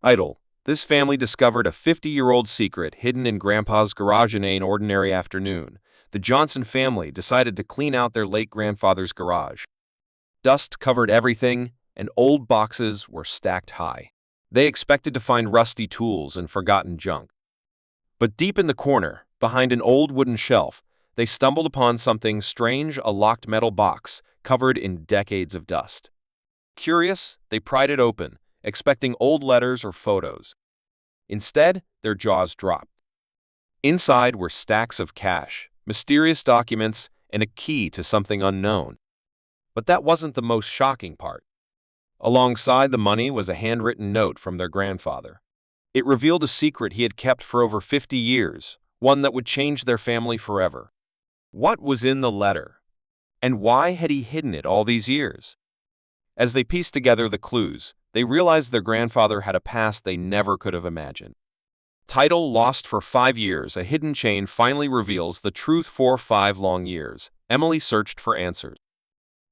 Idle. This family discovered a 50-year-old secret hidden in Grandpa's garage in an ordinary afternoon. The Johnson family decided to clean out their late grandfather's garage. Dust covered everything, and old boxes were stacked high. They expected to find rusty tools and forgotten junk. But deep in the corner, behind an old wooden shelf, they stumbled upon something strange, a locked metal box covered in decades of dust. Curious, they pried it open, expecting old letters or photos. Instead, their jaws dropped. Inside were stacks of cash, mysterious documents, and a key to something unknown. But that wasn't the most shocking part. Alongside the money was a handwritten note from their grandfather. It revealed a secret he had kept for over 50 years, one that would change their family forever. What was in the letter? And why had he hidden it all these years? As they pieced together the clues, they realized their grandfather had a past they never could have imagined. Title: Lost for 5 years, a hidden chain finally reveals the truth. For 5 long years, Emily searched for answers.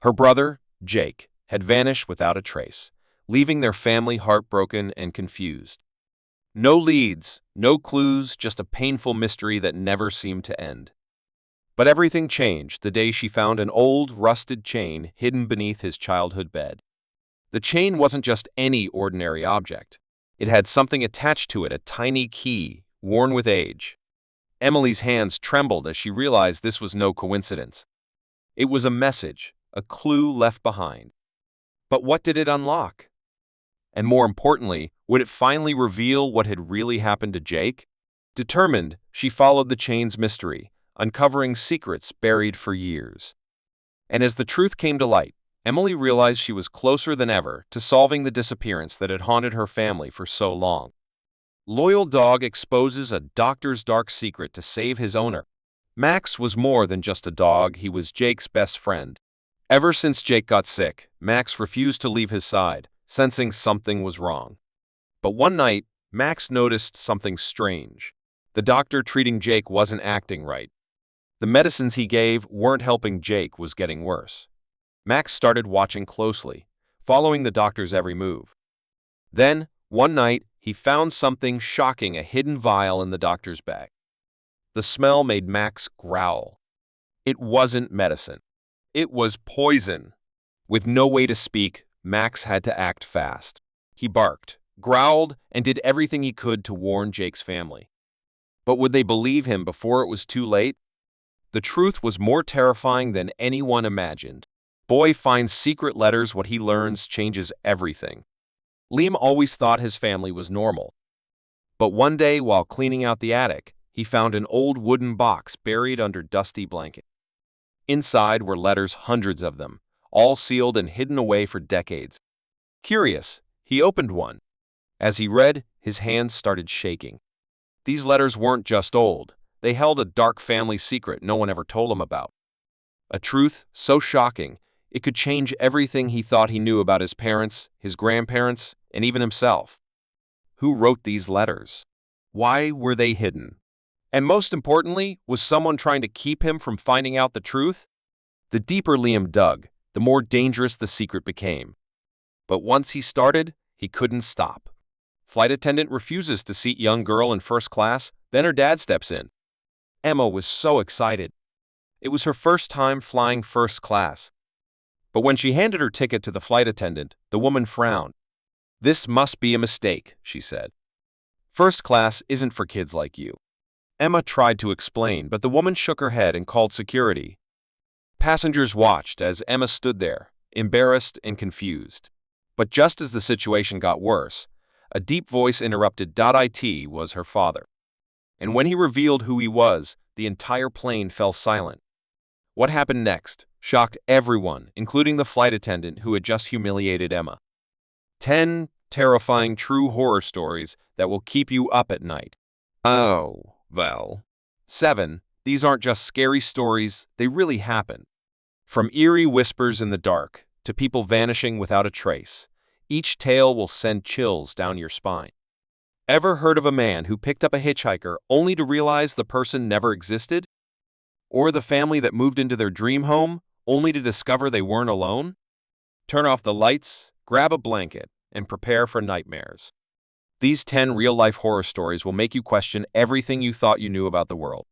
Her brother, Jake, had vanished without a trace, leaving their family heartbroken and confused. No leads, no clues, just a painful mystery that never seemed to end. But everything changed the day she found an old, rusted chain hidden beneath his childhood bed. The chain wasn't just any ordinary object. It had something attached to it, a tiny key, worn with age. Emily's hands trembled as she realized this was no coincidence. It was a message, a clue left behind. But what did it unlock? And more importantly, would it finally reveal what had really happened to Jake? Determined, she followed the chain's mystery, uncovering secrets buried for years. And as the truth came to light, Emily realized she was closer than ever to solving the disappearance that had haunted her family for so long. Loyal Dog exposes a doctor's dark secret to save his owner. Max was more than just a dog, he was Jake's best friend. Ever since Jake got sick, Max refused to leave his side, sensing something was wrong. But one night, Max noticed something strange. The doctor treating Jake wasn't acting right. The medicines he gave weren't helping. Jake was getting worse. Max started watching closely, following the doctor's every move. Then, one night, he found something shocking, a hidden vial in the doctor's bag. The smell made Max growl. It wasn't medicine. It was poison. With no way to speak, Max had to act fast. He barked, growled, and did everything he could to warn Jake's family. But would they believe him before it was too late? The truth was more terrifying than anyone imagined. Boy finds secret letters. What he learns changes everything. Liam always thought his family was normal. But one day, while cleaning out the attic, he found an old wooden box buried under dusty blanket. Inside were letters, hundreds of them, all sealed and hidden away for decades. Curious, he opened one. As he read, his hands started shaking. These letters weren't just old. They held a dark family secret no one ever told him about. A truth so shocking, it could change everything he thought he knew about his parents, his grandparents, and even himself. Who wrote these letters? Why were they hidden? And most importantly, was someone trying to keep him from finding out the truth? The deeper Liam dug, the more dangerous the secret became. But once he started, he couldn't stop. Flight attendant refuses to seat young girl in first class, then her dad steps in. Emma was so excited. It was her first time flying first class. But when she handed her ticket to the flight attendant, the woman frowned. "This must be a mistake," she said. "First class isn't for kids like you." Emma tried to explain, but the woman shook her head and called security. Passengers watched as Emma stood there, embarrassed and confused. But just as the situation got worse, a deep voice interrupted. It was her father. And when he revealed who he was, the entire plane fell silent. What happened next shocked everyone, including the flight attendant who had just humiliated Emma. 10 terrifying true horror stories that will keep you up at night. Oh, well. 7. These aren't just scary stories, they really happened. From eerie whispers in the dark to people vanishing without a trace, each tale will send chills down your spine. Ever heard of a man who picked up a hitchhiker only to realize the person never existed? Or the family that moved into their dream home only to discover they weren't alone? Turn off the lights, grab a blanket, and prepare for nightmares. These 10 real-life horror stories will make you question everything you thought you knew about the world.